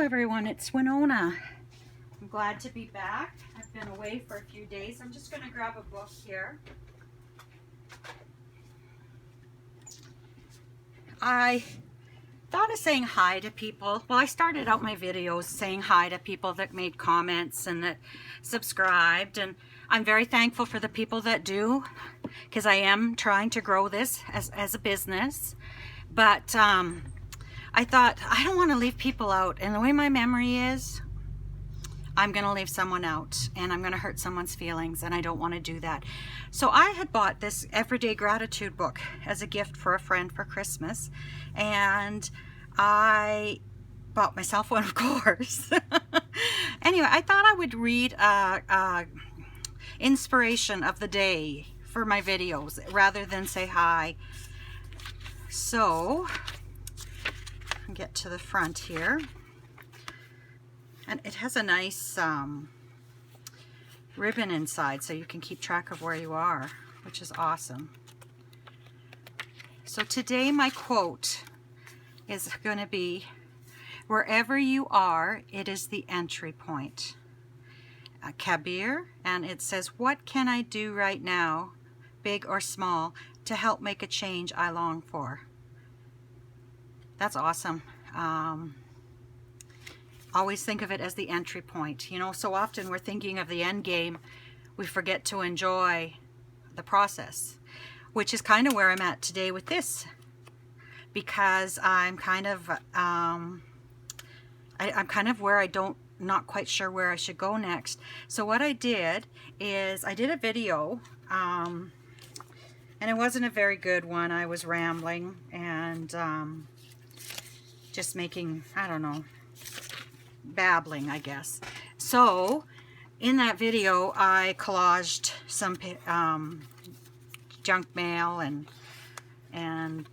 everyone, it's Winona. I'm glad to be back. I've been away for a few days. I'm just going to grab a book here. I thought of saying hi to people. Well, I started out my videos saying hi to people that made comments and that subscribed, and I'm very thankful for the people that do, because I am trying to grow this as a business. But I thought I don't want to leave people out, and the way my memory is, I'm going to leave someone out and I'm going to hurt someone's feelings, and I don't want to do that. So I had bought this Everyday Gratitude book as a gift for a friend for Christmas, and I bought myself one, of course. Anyway, I thought I would read inspiration of the day for my videos rather than say hi. So get to the front here. And it has a nice ribbon inside so you can keep track of where you are, which is awesome. So today my quote is going to be, "Wherever you are, it is the entry point." Kabir, and it says, "What can I do right now, big or small, to help make a change I long for?" That's awesome. Always think of it as the entry point. You know, so often we're thinking of the end game, we forget to enjoy the process, which is kind of where I'm at today with this, because I'm kind of I'm kind of where not quite sure where I should go next. So what I did is I did a video, and it wasn't a very good one. I was rambling and just making, I don't know, babbling, I guess. So in that video I collaged some junk mail and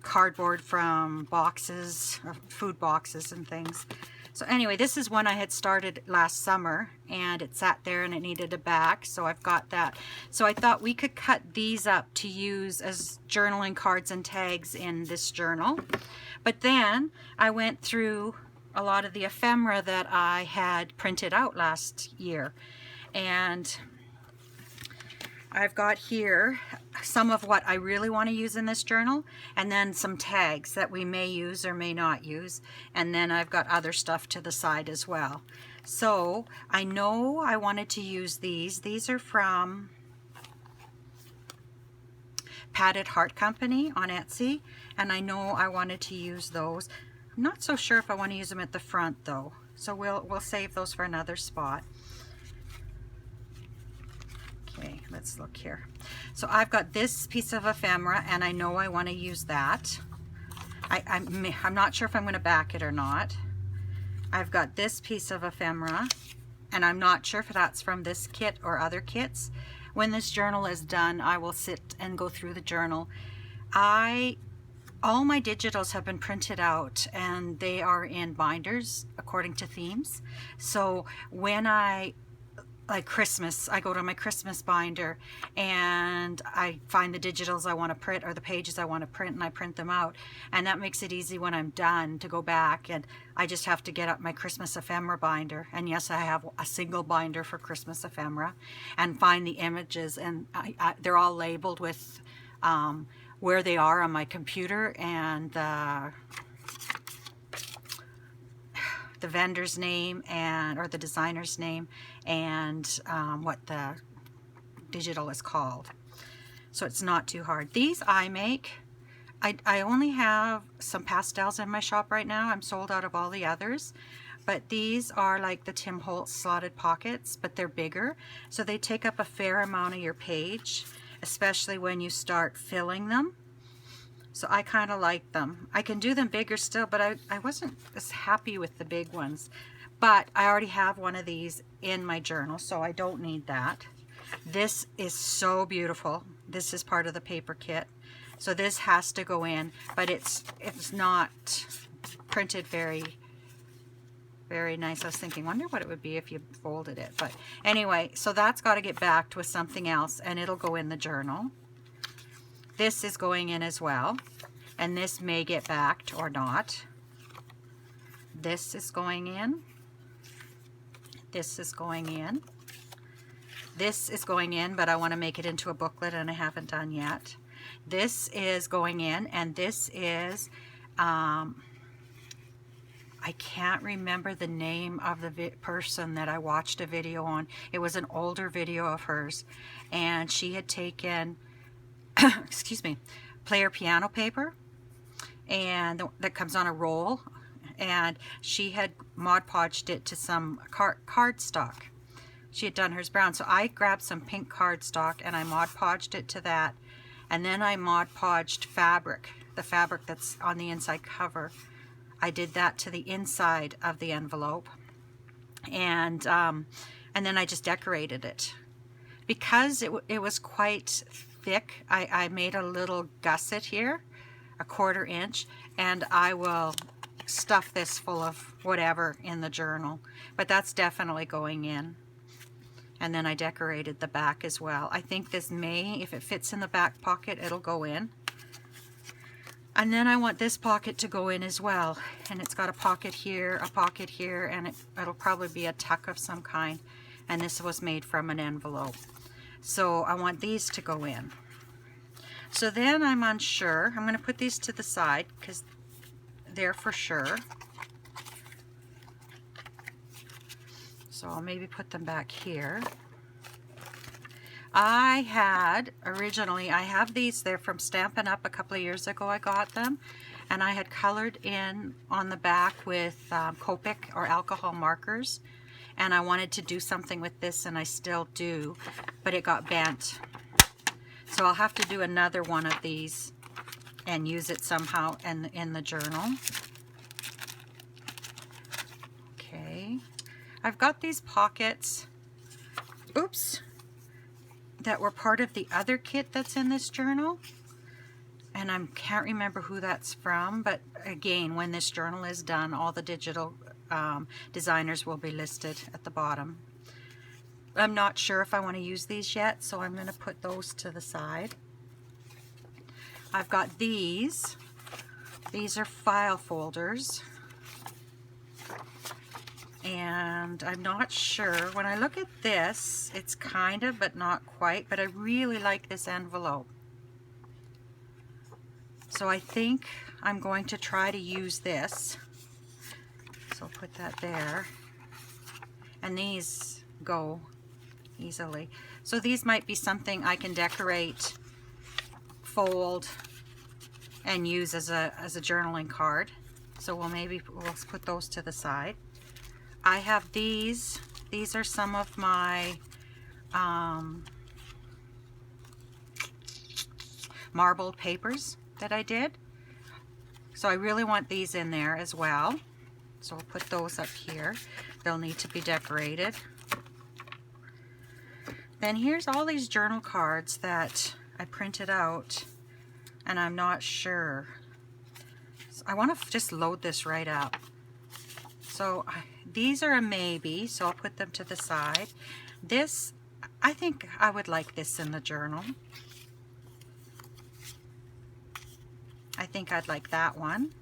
cardboard from boxes, food boxes and things. So anyway, this is one I had started last summer, and it sat there and it needed a back, so I've got that. So I thought we could cut these up to use as journaling cards and tags in this journal. But then I went through a lot of the ephemera that I had printed out last year, and I've got here some of what I really want to use in this journal, and then some tags that we may use or may not use, and then I've got other stuff to the side as well. So I know I wanted to use these. These are from Padded Heart Company on Etsy, and I know I wanted to use those. I'm not so sure if I want to use them at the front though, so we'll save those for another spot. Okay, let's look here. So I've got this piece of ephemera, and I know I want to use that. I'm not sure if I'm going to back it or not. I've got this piece of ephemera, and I'm not sure if that's from this kit or other kits. When this journal is done, I will sit and go through the journal. All my digitals have been printed out, and they are in binders according to themes. So when like Christmas, I go to my Christmas binder and I find the digitals I want to print or the pages I want to print, and I print them out. And that makes it easy when I'm done to go back, and I just have to get up my Christmas ephemera binder. And yes, I have a single binder for Christmas ephemera, and find the images, and they're all labeled with where they are on my computer, and the vendor's name or the designer's name, and what the digital is called. So it's not too hard. These I make. I only have some pastels in my shop right now. I'm sold out of all the others. But these are like the Tim Holtz slotted pockets, but they're bigger. So they take up a fair amount of your page, especially when you start filling them. So I kind of like them. I can do them bigger still, but I wasn't as happy with the big ones. But I already have one of these in my journal, so I don't need that. This is so beautiful. This is part of the paper kit. So this has to go in, but it's not printed very nice. I was thinking, wonder what it would be if you folded it. But anyway, so that's got to get backed with something else, and it'll go in the journal. This is going in as well, and this may get backed or not. This is going in. This is going in. This is going in, but I want to make it into a booklet and I haven't done yet. This is going in, and this is, I can't remember the name of the person that I watched a video on. It was an older video of hers, and she had taken, excuse me, player piano paper, and that comes on a roll, and she had Mod Podged it to some cardstock. She had done hers brown, so I grabbed some pink cardstock and I Mod Podged it to that, and then I Mod Podged fabric, the fabric that's on the inside cover. I did that to the inside of the envelope, and then I just decorated it. Because it was quite thick, I made a little gusset here, a 1/4 inch, and I will stuff this full of whatever in the journal, but that's definitely going in. And then I decorated the back as well. I think this may, if it fits in the back pocket, it'll go in. And then I want this pocket to go in as well, and it's got a pocket here, and it'll probably be a tuck of some kind, and this was made from an envelope. So I want these to go in. So then I'm unsure. I'm going to put these to the side because they're for sure. So I'll maybe put them back here. I had originally, I have these, they're from Stampin' Up! A couple of years ago I got them, and I had colored in on the back with Copic or alcohol markers, and I wanted to do something with this, and I still do, but it got bent. So I'll have to do another one of these and use it somehow in the journal. Okay, I've got these pockets, oops, that were part of the other kit that's in this journal, and I can't remember who that's from, but again, when this journal is done, all the digital designers will be listed at the bottom. I'm not sure if I want to use these yet, so I'm going to put those to the side. I've got these. These are file folders, and I'm not sure. When I look at this, it's kind of, but not quite, but I really like this envelope. So I think I'm going to try to use this. So I'll put that there. And these go easily. So these might be something I can decorate, fold, and use as a journaling card. So we'll put those to the side. I have these. These are some of my marbled papers that I did. So I really want these in there as well. So we'll put those up here. They'll need to be decorated. Then here's all these journal cards that I printed out, and I'm not sure. So I want to just load this right up. So these are a maybe, so I'll put them to the side. This, I think I would like this in the journal. I think I'd like that one.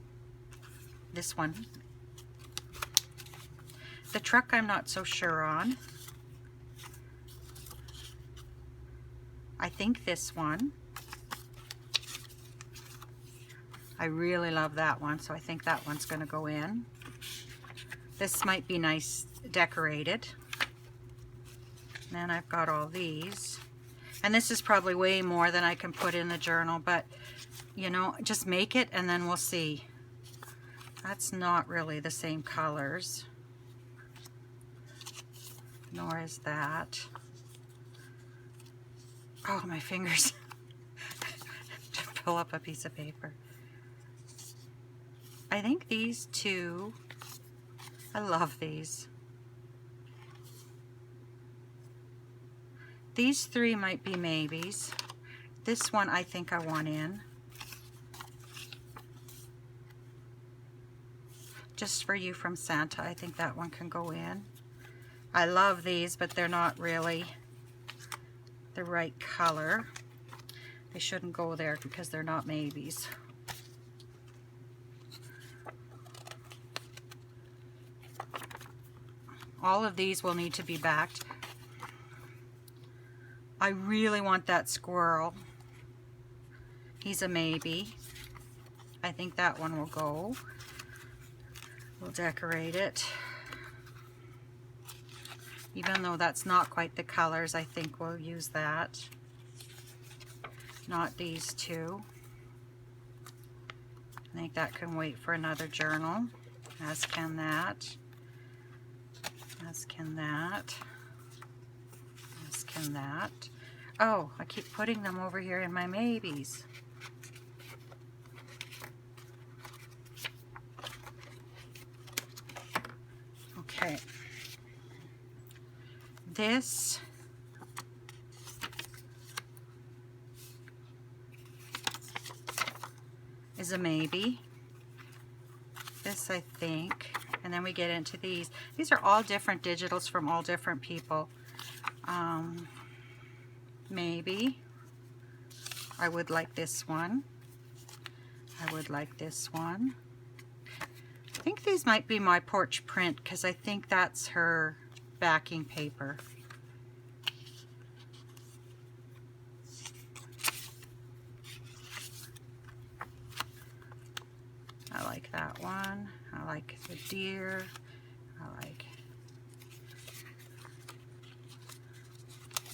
This one. The truck I'm not so sure on. I think this one. I really love that one, so I think that one's going to go in. This might be nice decorated. And then I've got all these. And this is probably way more than I can put in the journal, but you know, just make it and then we'll see. That's not really the same colors. Nor is that. Oh, my fingers. To pull up a piece of paper. I think these two, I love these. These three might be maybes. This one I think I want in. Just for you from Santa, I think that one can go in. I love these, but they're not really the right color. They shouldn't go there because they're not maybes. All of these will need to be backed. I really want that squirrel. He's a maybe. I think that one will go. We'll decorate it. Even though that's not quite the colors, I think we'll use that. Not these two. I think that can wait for another journal, as can that, as can that, as can that. Oh, I keep putting them over here in my maybes. Okay. This is a maybe. This, I think. And then we get into these. These are all different digitals from all different people. Maybe. I would like this one. I would like this one. I think these might be my porch print because I think that's her backing paper. I like that one. I like the deer. I like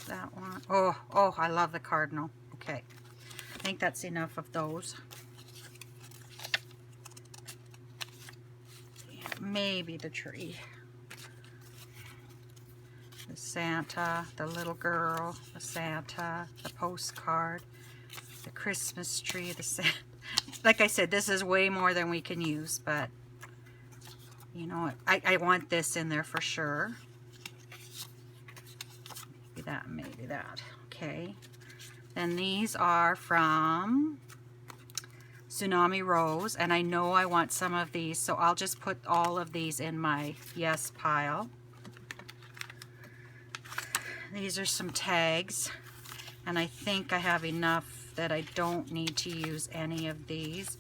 that one. Oh, I love the cardinal. Okay. I think that's enough of those. Yeah, maybe the tree. The Santa, the little girl, the Santa, the postcard, the Christmas tree, the Santa. Like I said, this is way more than we can use, but you know what? I want this in there for sure. Maybe that, maybe that. Okay. Then these are from Tsunami Rose, and I know I want some of these, so I'll just put all of these in my yes pile. These are some tags, and I think I have enough that I don't need to use any of these.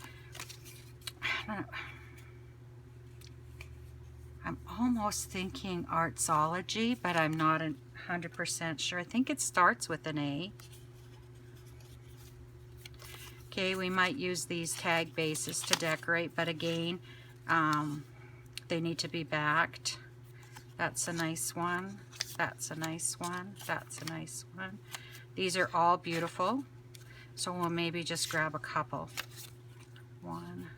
I'm almost thinking Artsology, but I'm not 100% sure. I think it starts with an A. Okay, we might use these tag bases to decorate, but again, they need to be backed. That's a nice one. That's a nice one. That's a nice one. These are all beautiful. So we'll maybe just grab a couple. 1,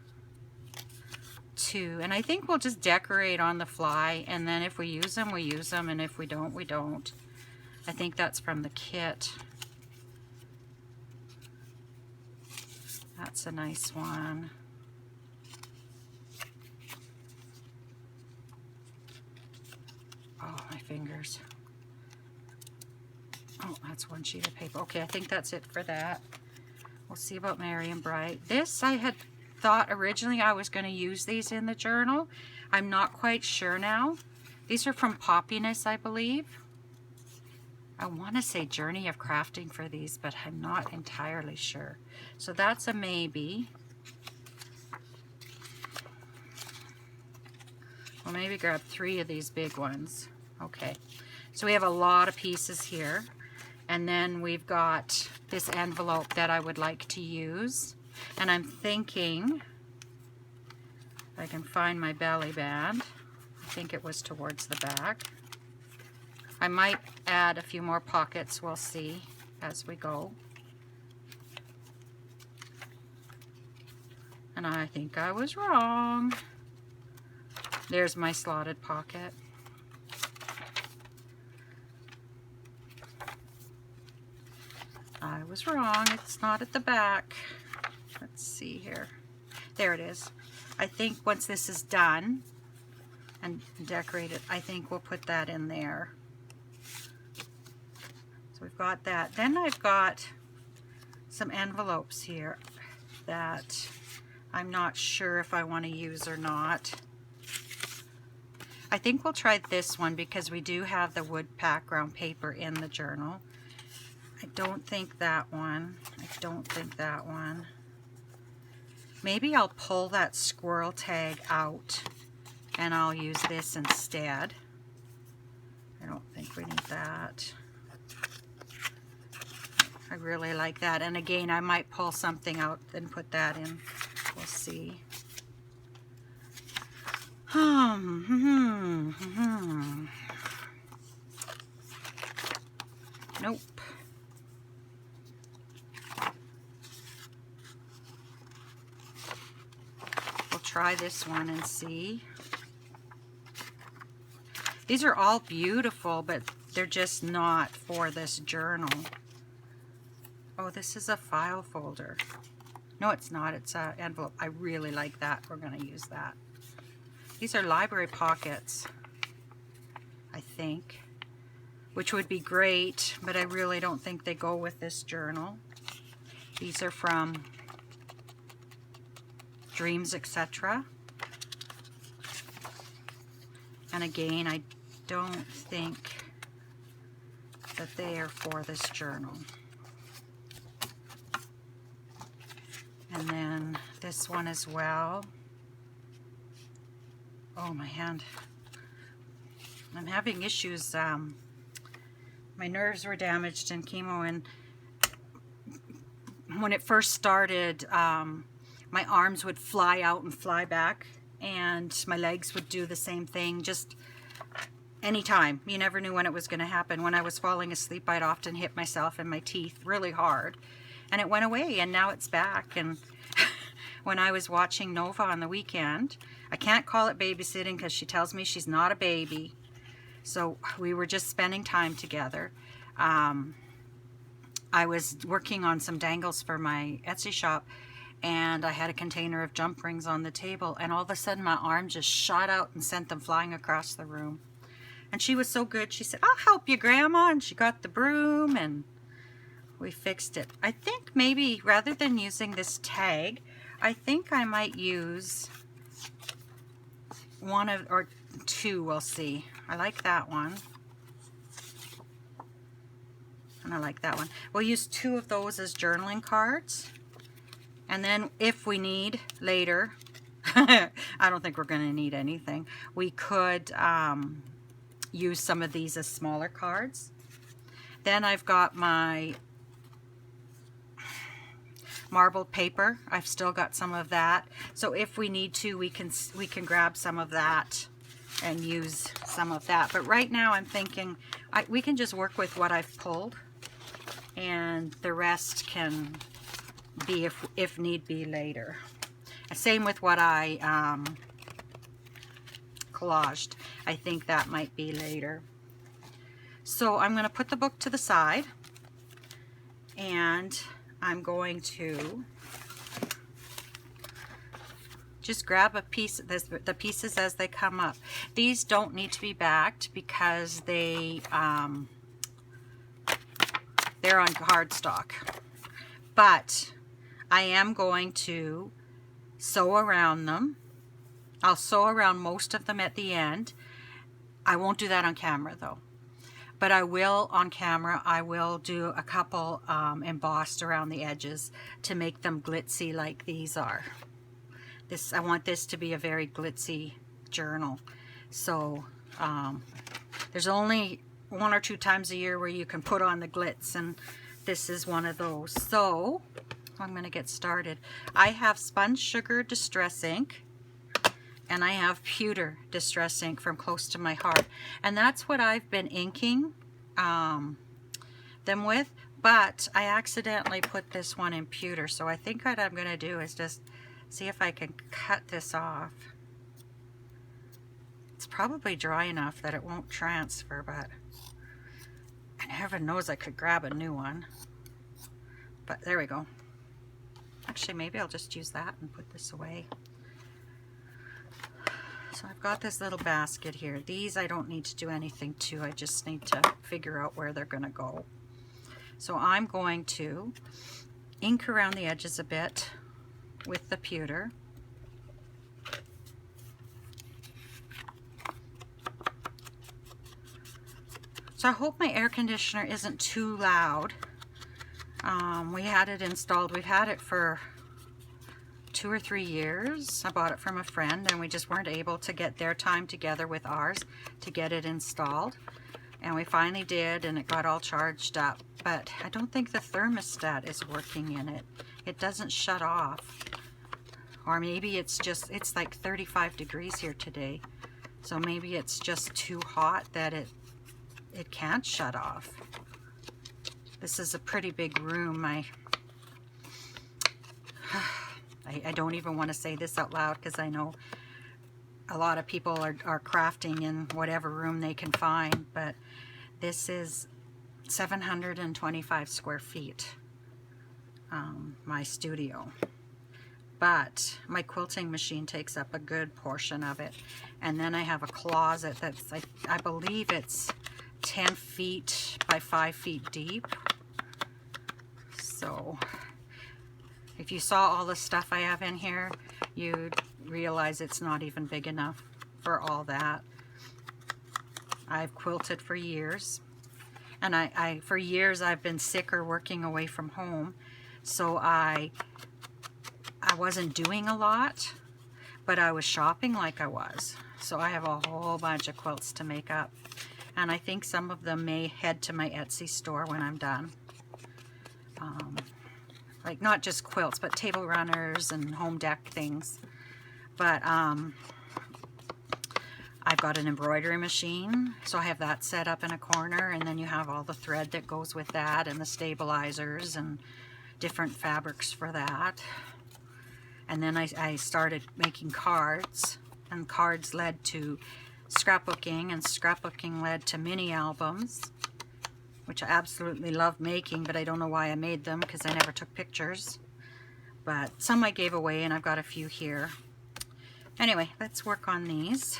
2. And I think we'll just decorate on the fly. And then if we use them, we use them. And if we don't, we don't. I think that's from the kit. That's a nice one. Oh, my fingers. Oh, that's one sheet of paper. Okay, I think that's it for that. We'll see about Merry and Bright. This, I had thought originally I was going to use these in the journal. I'm not quite sure now. These are from Poppiness, I believe. I want to say Journey of Crafting for these, but I'm not entirely sure. So that's a maybe. We'll maybe grab 3 of these big ones. Okay, so we have a lot of pieces here. And then we've got this envelope that I would like to use. And I'm thinking, if I can find my belly band, I think it was towards the back. I might add a few more pockets, we'll see as we go. And I think I was wrong. There's my slotted pocket. I was wrong, it's not at the back. Let's see here. There it is. I think once this is done and decorated, I think we'll put that in there. So we've got that. Then I've got some envelopes here that I'm not sure if I want to use or not. I think we'll try this one because we do have the wood background paper in the journal. I don't think that one. I don't think that one. Maybe I'll pull that squirrel tag out and I'll use this instead. I don't think we need that. I really like that. And again, I might pull something out and put that in. We'll see. Nope. We'll try this one and see. These are all beautiful, but they're just not for this journal. Oh, this is a file folder. No, it's not. It's an envelope. I really like that. We're going to use that. These are library pockets, I think, which would be great, but I really don't think they go with this journal. These are from Dreams, etc. And again, I don't think that they are for this journal. And then this one as well. Oh, my hand. I'm having issues. My nerves were damaged in chemo, and when it first started, my arms would fly out and fly back, and my legs would do the same thing, just anytime. You never knew when it was going to happen. When I was falling asleep, I'd often hit myself in my teeth really hard, and it went away, and now it's back. And when I was watching Nova on the weekend, I can't call it babysitting because she tells me she's not a baby, so we were just spending time together. I was working on some dangles for my Etsy shop, and I had a container of jump rings on the table, and all of a sudden my arm just shot out and sent them flying across the room. And she was so good. She said, "I'll help you, Grandma," and she got the broom and we fixed it. I think maybe rather than using this tag, I think I might use one of, or two, we'll see. I like that one. And I like that one. We'll use two of those as journaling cards. And then if we need later, I don't think we're going to need anything, we could use some of these as smaller cards. Then I've got my marbled paper. I've still got some of that. So if we need to, we can grab some of that and use some of that. But right now I'm thinking we can just work with what I've pulled, and the rest can be if need be later. Same with what I collaged. I think that might be later. So I'm going to put the book to the side, and I'm going to just grab a piece of this, the pieces as they come up. These don't need to be backed because they're on cardstock. But I am going to sew around them. I'll sew around most of them at the end. I won't do that on camera though. But I will on camera, I will do a couple embossed around the edges to make them glitzy like these are. I want this to be a very glitzy journal. So there's only 1 or 2 times a year where you can put on the glitz, and this is one of those. So I'm going to get started. I have Spun Sugar Distress Ink, and I have Pewter Distress Ink from Close to My Heart, and that's what I've been inking them with, but I accidentally put this one in pewter, so I think what I'm going to do is just see if I can cut this off. It's probably dry enough that it won't transfer, but and heaven knows I could grab a new one. But there we go. Actually, maybe I'll just use that and put this away. So I've got this little basket here. These I don't need to do anything to. I just need to figure out where they're going to go. So I'm going to ink around the edges a bit with the pewter. So I hope my air conditioner isn't too loud. We had it installed. We've had it for 2 or 3 years. I bought it from a friend, and we just weren't able to get their time together with ours to get it installed. And we finally did, and it got all charged up. But I don't think the thermostat is working in it. It doesn't shut off. Or maybe it's just, it's like 35 degrees here today. So maybe it's just too hot that it can't shut off. This is a pretty big room. I don't even want to say this out loud because I know a lot of people are crafting in whatever room they can find, but this is 725 square feet, my studio. But my quilting machine takes up a good portion of it. And then I have a closet that's, like, I believe it's 10 feet by 5 feet deep. So if you saw all the stuff I have in here, you'd realize it's not even big enough for all that. I've quilted for years. And for years I've been sick or working away from home. So I wasn't doing a lot, but I was shopping like I was. So I have a whole bunch of quilts to make up. And I think some of them may head to my Etsy store when I'm done. Like not just quilts, but table runners and home deck things. But I've got an embroidery machine, so I have that set up in a corner, and then you have all the thread that goes with that and the stabilizers and different fabrics for that. And then I started making cards, and cards led to scrapbooking, and scrapbooking led to mini albums, which I absolutely love making, but I don't know why I made them because I never took pictures. But some I gave away, and I've got a few here. Anyway, let's work on these.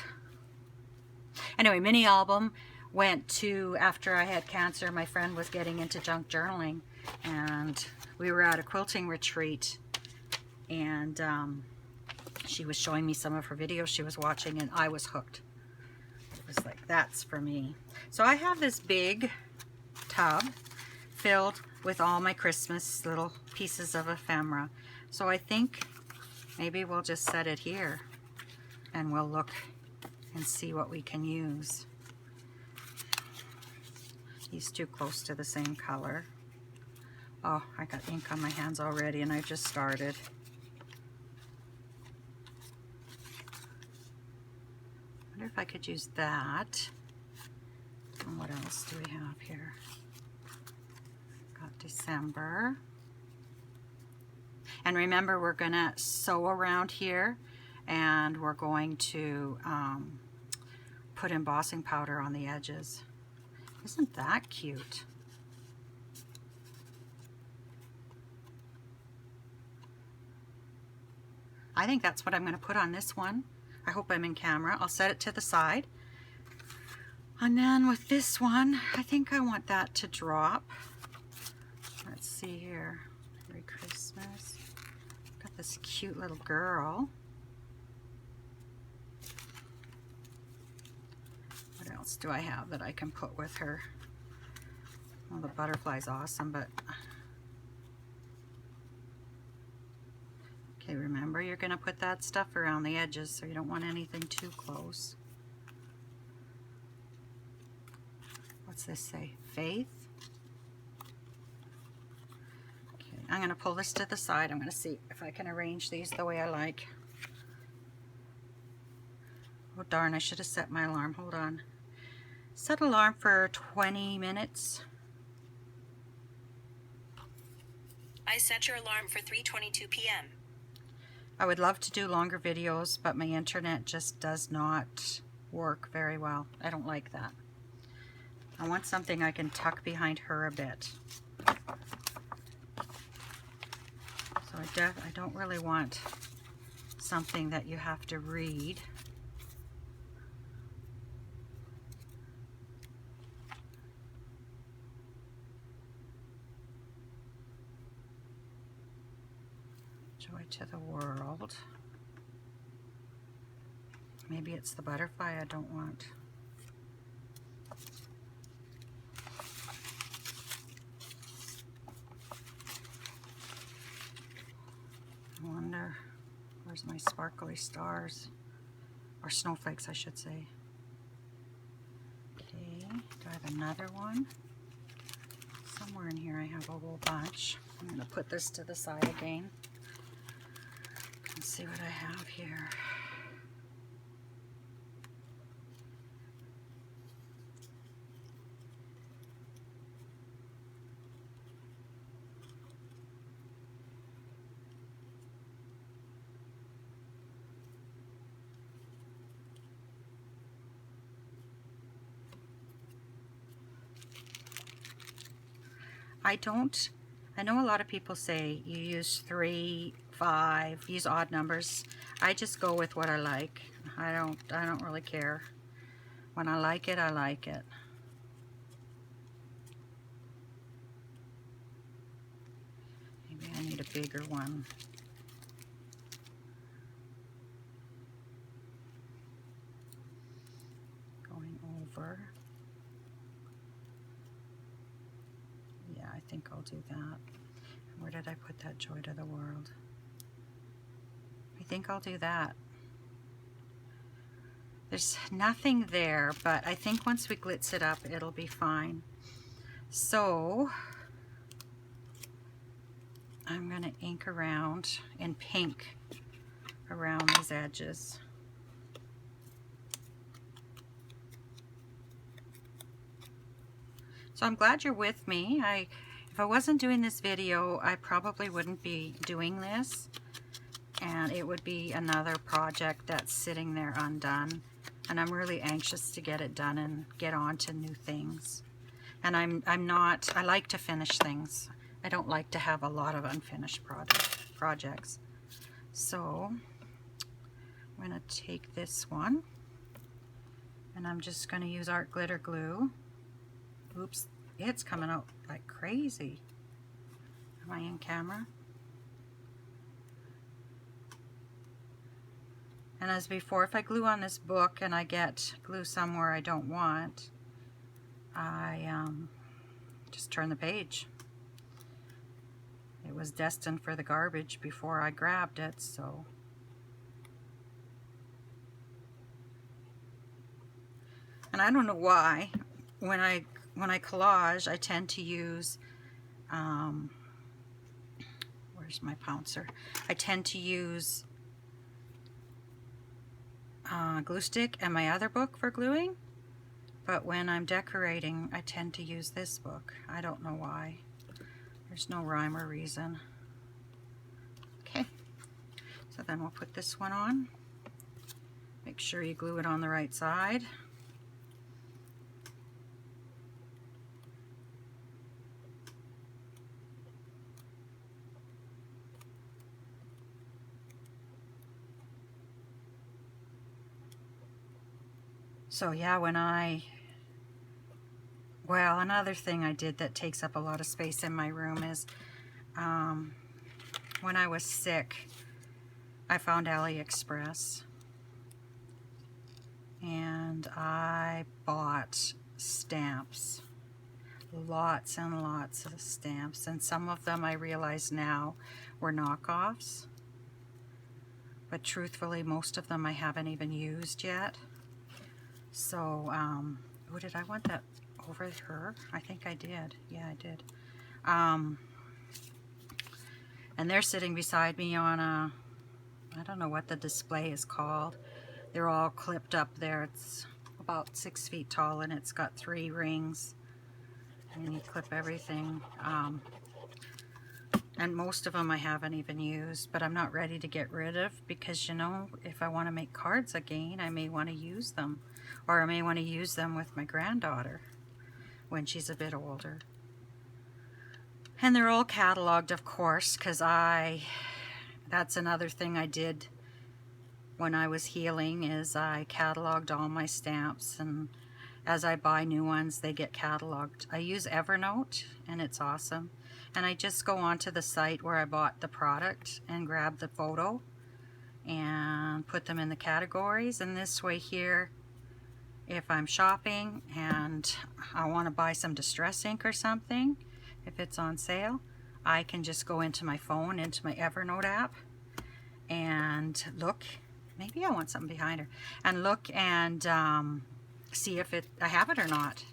Anyway, mini album went to, after I had cancer, my friend was getting into junk journaling, and we were at a quilting retreat, and she was showing me some of her videos she was watching, and I was hooked. It was like, that's for me. So I have this big tub filled with all my Christmas little pieces of ephemera. So I think maybe we'll just set it here and we'll look and see what we can use. He's too close to the same color. Oh, I got ink on my hands already, and I just started. I wonder if I could use that. And what else do we have here? Got December. And remember, we're gonna sew around here, and we're going to put embossing powder on the edges. Isn't that cute? I think that's what I'm going to put on this one. I hope I'm in camera. I'll set it to the side. And then with this one, I think I want that to drop. Let's see here. Merry Christmas. Got this cute little girl. What else do I have that I can put with her? Well, the butterfly's awesome, but... Okay, remember, you're going to put that stuff around the edges, so you don't want anything too close. What's this say? Faith? Okay, I'm going to pull this to the side. I'm going to see if I can arrange these the way I like. Oh darn, I should have set my alarm. Hold on. Set alarm for 20 minutes. I set your alarm for 3:22 p.m. I would love to do longer videos, but my internet just does not work very well. I don't like that. I want something I can tuck behind her a bit. So I don't really want something that you have to read. Joy to the world. Maybe it's the butterfly I don't want. I wonder, where's my sparkly stars? Or snowflakes, I should say. Okay, do I have another one. Somewhere in here I have a whole bunch. I'm going to put this to the side again and see what I have here. I know a lot of people say you use 3, 5, use odd numbers. I just go with what I like. I don't really care. When I like it, I like it. Maybe I need a bigger one. Going over. I think I'll do that. Where did I put that Joy to the World? I think I'll do that. There's nothing there, but I think once we glitz it up, it'll be fine. So I'm going to ink around in pink around these edges. So I'm glad you're with me. If I wasn't doing this video, I probably wouldn't be doing this. And it would be another project that's sitting there undone. And I'm really anxious to get it done and get on to new things. And I like to finish things. I don't like to have a lot of unfinished projects. So I'm going to take this one. And I'm just going to use Art Glitter Glue. Oops, it's coming out like crazy. Am I in camera? And as before, if I glue on this book and I get glue somewhere I don't want, I just turn the page. It was destined for the garbage before I grabbed it, so. And I don't know why, when I collage, I tend to use, where's my pouncer? I tend to use glue stick and my other book for gluing, but when I'm decorating, I tend to use this book. I don't know why. There's no rhyme or reason. Okay, so then we'll put this one on. Make sure you glue it on the right side. So yeah, well, another thing I did that takes up a lot of space in my room is when I was sick, I found AliExpress and I bought stamps, lots and lots of stamps, and some of them I realize now were knockoffs, but truthfully most of them I haven't even used yet. So, oh, did I want that over her? I think I did. Yeah, I did. And they're sitting beside me on a, I don't know what the display is called. They're all clipped up there. It's about 6 feet tall and it's got 3 rings. And you clip everything. And most of them I haven't even used, but I'm not ready to get rid of because, you know, if I want to make cards again, I may want to use them. Or I may want to use them with my granddaughter when she's a bit older. And they're all cataloged, of course, because that's another thing I did when I was healing, is I cataloged all my stamps, and as I buy new ones, they get cataloged. I use Evernote, and it's awesome. And I just go onto the site where I bought the product and grab the photo and put them in the categories. And this way here, if I'm shopping and I want to buy some distress ink or something, if it's on sale, I can just go into my phone, into my Evernote app, and look. Maybe I want something behind her. And look and see if I have it or not.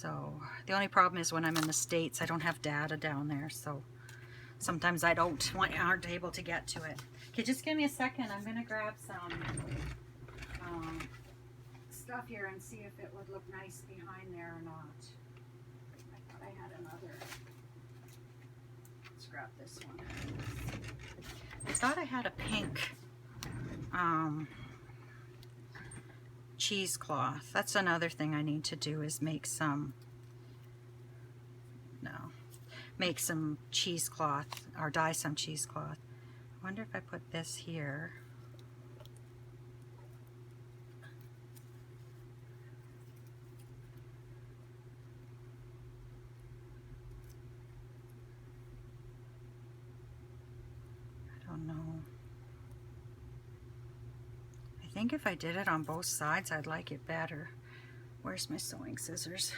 So the only problem is when I'm in the States, I don't have data down there, so sometimes I aren't able to get to it. Okay, just give me a second. I'm gonna grab some stuff here and see if it would look nice behind there or not. I thought I had another. Let's grab this one. I thought I had a pink cheesecloth. That's another thing I need to do, is make some cheesecloth, or dye some cheesecloth. I wonder if I put this here. I don't know. I think if I did it on both sides, I'd like it better. Where's my sewing scissors?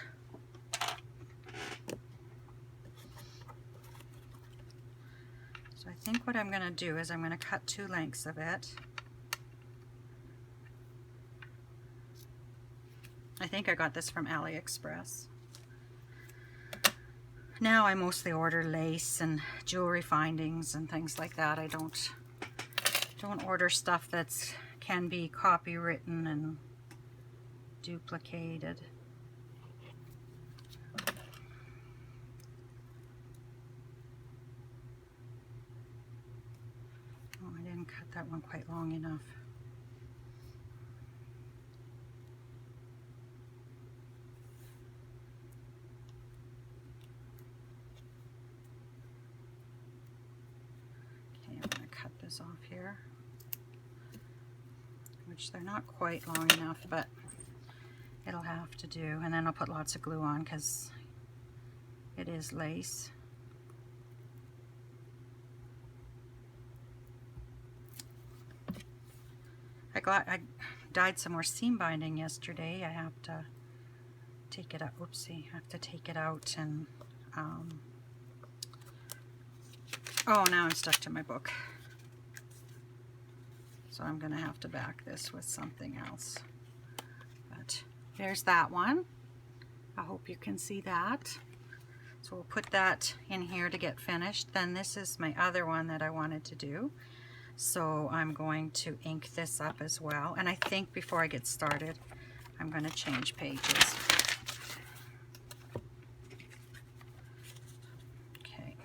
So I think what I'm going to do is I'm going to cut 2 lengths of it. I think I got this from AliExpress. Now I mostly order lace and jewelry findings and things like that. I don't order stuff that's can be copywritten and duplicated. Oh, I didn't cut that one quite long enough. Okay, I'm going to cut this off here, which they're not quite long enough, but it'll have to do. And then I'll put lots of glue on because it is lace. I dyed some more seam binding yesterday. I have to take it out. Oopsie, I have to take it out and oh, now I'm stuck to my book. So I'm gonna have to back this with something else. But there's that one. I hope you can see that. So we'll put that in here to get finished. Then this is my other one that I wanted to do. So I'm going to ink this up as well. And I think before I get started, I'm going to change pages. Okay.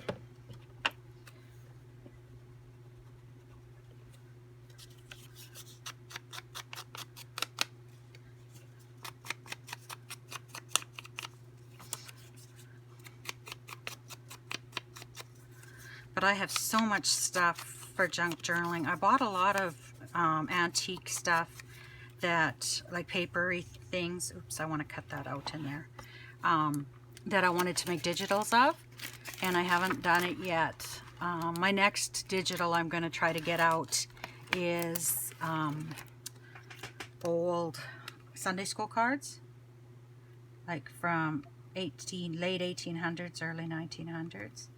But I have so much stuff for junk journaling. I bought a lot of antique stuff, that like papery things. Oops, I want to cut that out in there. That I wanted to make digitals of, and I haven't done it yet. My next digital I'm going to try to get out is old Sunday school cards, like from late 1800s, early 1900s.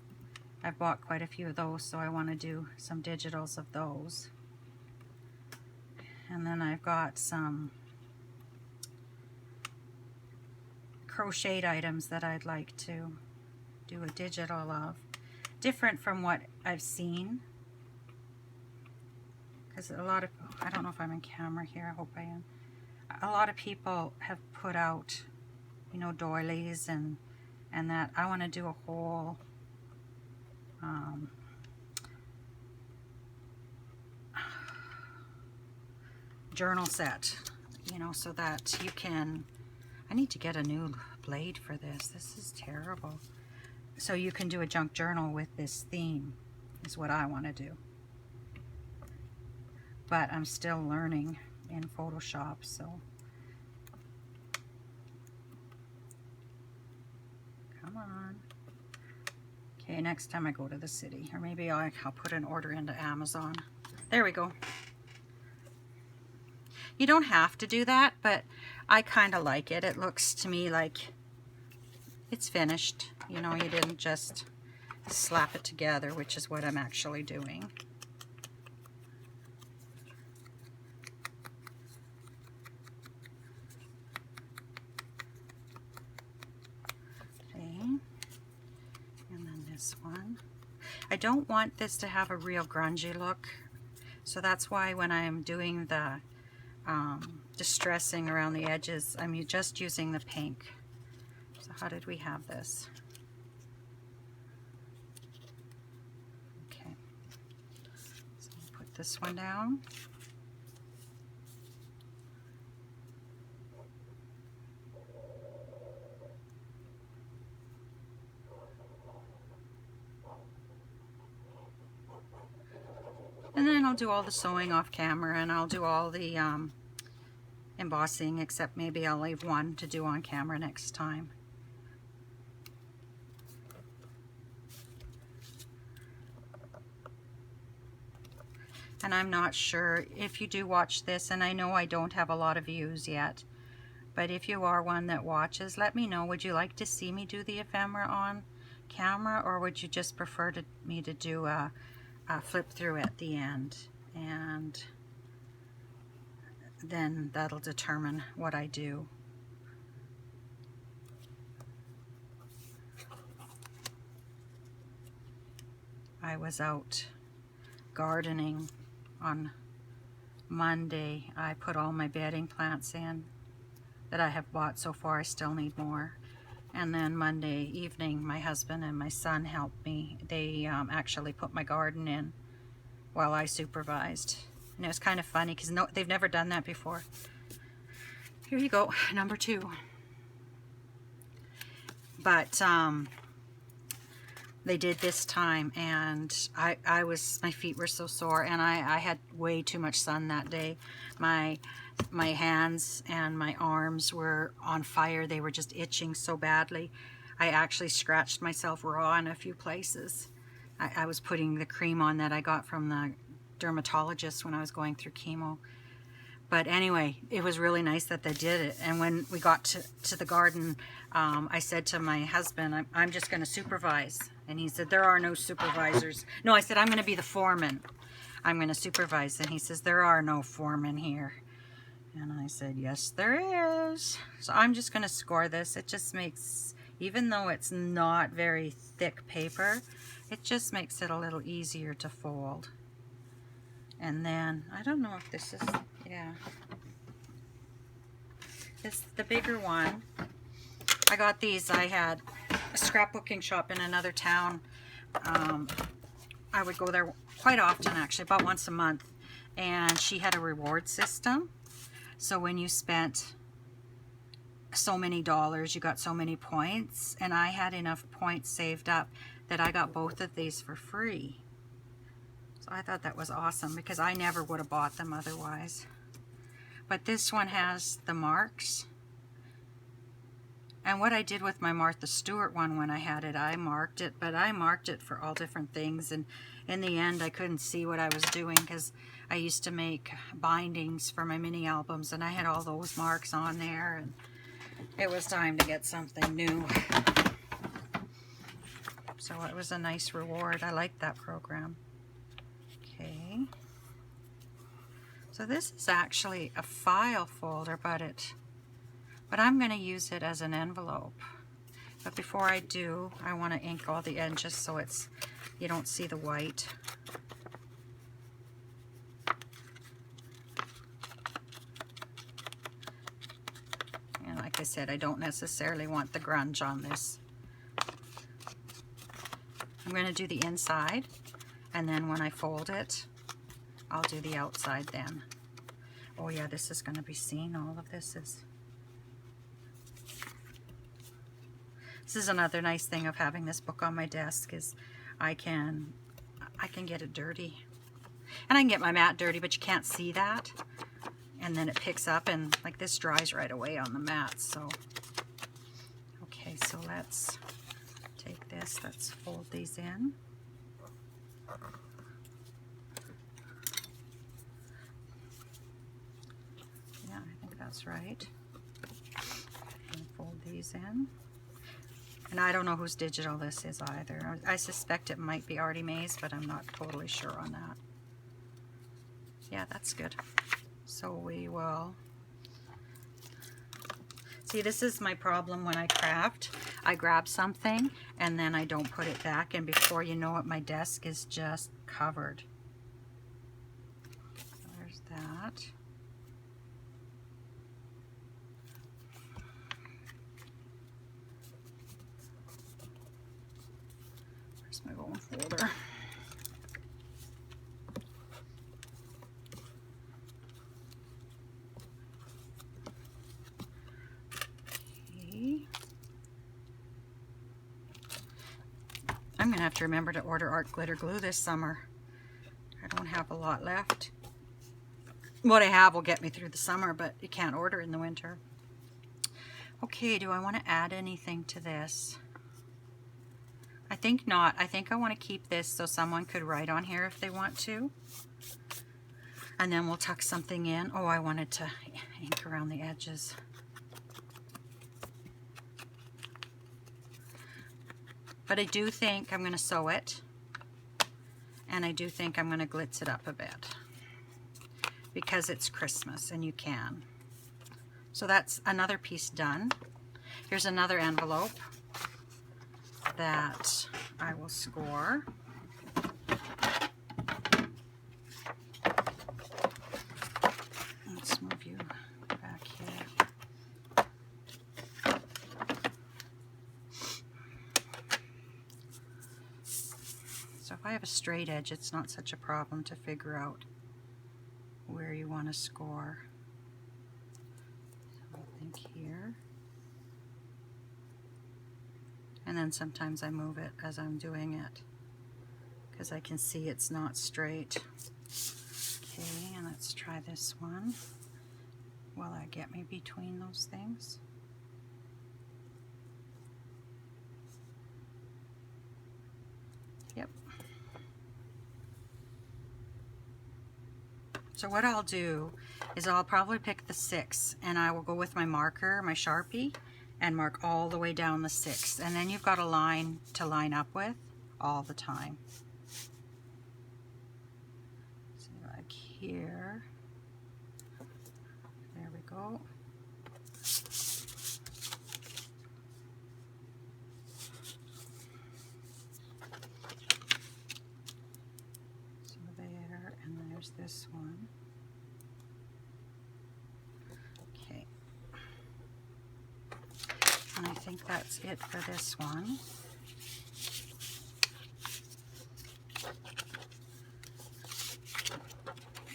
I've bought quite a few of those, so I want to do some digitals of those. And then I've got some crocheted items that I'd like to do a digital of, different from what I've seen. Because a lot of, I don't know if I'm in camera here, I hope I am. A lot of people have put out, you know, doilies and that. I want to do a whole journal set, you know, so that you can, I need to get a new blade for this. This is terrible. So you can do a junk journal with this theme, is what I want to do. But I'm still learning in Photoshop, so come on. Okay, next time I go to the city, or maybe I'll put an order into Amazon. There we go. You don't have to do that, but I kind of like it. It looks to me like it's finished. You know, you didn't just slap it together, which is what I'm actually doing. this one. I don't want this to have a real grungy look, so that's why when I'm doing the distressing around the edges, I'm just using the pink. So how did we have this? Okay, so I'll put this one down. And then I'll do all the sewing off camera, and I'll do all the embossing, except maybe I'll leave one to do on camera next time. And I'm not sure if you do watch this, and I know I don't have a lot of views yet, but if you are one that watches, let me know. Would you like to see me do the ephemera on camera, or would you just prefer me to do a flip through at the end? And then that'll determine what I do. I was out gardening on Monday. I put all my bedding plants in that I have bought so far. I still need more. And then Monday evening, my husband and my son helped me. They actually put my garden in while I supervised. And it was kind of funny because they've never done that before. Here you go, number 2. But they did this time, and my feet were so sore, and I had way too much sun that day. My hands and my arms were on fire. They were just itching so badly. I actually scratched myself raw in a few places. I was putting the cream on that I got from the dermatologist when I was going through chemo. But anyway, it was really nice that they did it. And when we got to the garden, I said to my husband, I'm just going to supervise. And he said, there are no supervisors. No, I said, I'm going to be the foreman. I'm going to supervise. And he says, there are no foremen here. And I said, yes, there is. So I'm just going to score this. It just makes, even though it's not very thick paper, it just makes it a little easier to fold. And then, I don't know if this is, yeah. This, the bigger one, I got these. I had a scrapbooking shop in another town. I would go there quite often, actually, about once a month. And she had a reward system. So when you spent so many dollars, you got so many points. And I had enough points saved up that I got both of these for free. So I thought that was awesome because I never would have bought them otherwise. But this one has the marks. And what I did with my Martha Stewart one when I had it, I marked it, but I marked it for all different things. And in the end, I couldn't see what I was doing because I used to make bindings for my mini albums, and I had all those marks on there, and it was time to get something new. So it was a nice reward. I liked that program. Okay. So this is actually a file folder, but I'm going to use it as an envelope. But before I do, I want to ink all the edges so it's, you don't see the white. And like I said, I don't necessarily want the grunge on this. I'm going to do the inside, and then when I fold it, I'll do the outside then. Oh yeah, this is going to be seen. All of this is... This is another nice thing of having this book on my desk is I can get it dirty. And I can get my mat dirty, but you can't see that. And then it picks up, and like this dries right away on the mat. So, okay, so let's take this, let's fold these in. Yeah, I think that's right. And fold these in. And I don't know whose digital this is either. I suspect it might be Artie Mae's, but I'm not totally sure on that. Yeah, that's good. So we will... See, this is my problem when I craft. I grab something and then I don't put it back, and before you know it, my desk is just covered. There's that. Where's my own folder? I'm gonna have to remember to order art glitter glue this summer. I don't have a lot left. What I have will get me through the summer, but you can't order in the winter. Okay, do I want to add anything to this? I think not. I think I want to keep this so someone could write on here if they want to. And then we'll tuck something in. Oh, I wanted to ink around the edges. But I do think I'm going to sew it, and I do think I'm going to glitz it up a bit because it's Christmas and you can. So that's another piece done. Here's another envelope that I will score. Let's move you back here. So if I have a straight edge, it's not such a problem to figure out where you want to score. So I think here. And then sometimes I move it as I'm doing it because I can see it's not straight. Okay, and let's try this one. Will I get me between those things? Yep. So what I'll do is I'll probably pick the 6 and I will go with my marker, my Sharpie, and mark all the way down the 6. And then you've got a line to line up with all the time. So like here. There we go. So there, and there's this one. Okay. And I think that's it for this one.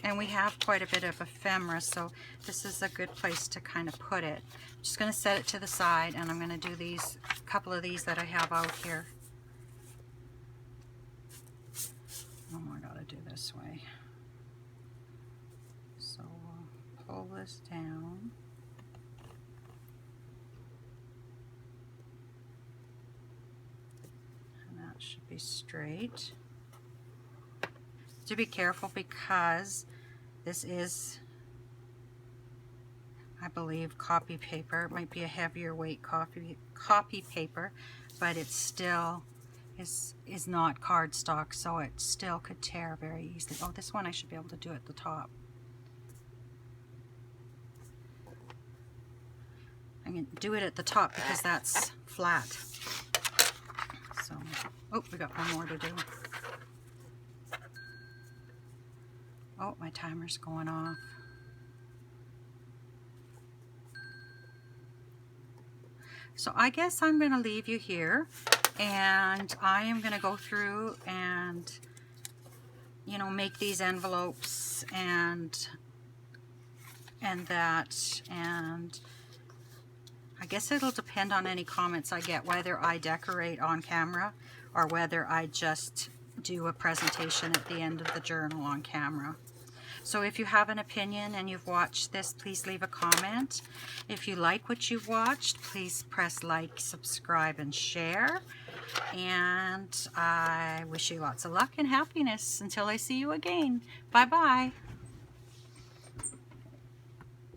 And we have quite a bit of ephemera, so this is a good place to kind of put it. I'm just going to set it to the side, and I'm going to do these, a couple of these that I have out here. Oh, I got to do this way. So we'll pull this down. And that should be straight. To be careful because this is, I believe, copy paper. It might be a heavier weight copy paper, but it still is not cardstock, so it still could tear very easily. Oh, this one I should be able to do at the top. I'm going to do it at the top because that's flat. So, oh, we got one more to do. Oh, my timer's going off. So I guess I'm going to leave you here, and I am going to go through and, you know, make these envelopes and that, and I guess it'll depend on any comments I get, whether I decorate on camera or whether I just do a presentation at the end of the journal on camera. So if you have an opinion and you've watched this, please leave a comment. If you like what you've watched, please press like, subscribe, and share. And I wish you lots of luck and happiness until I see you again. Bye-bye.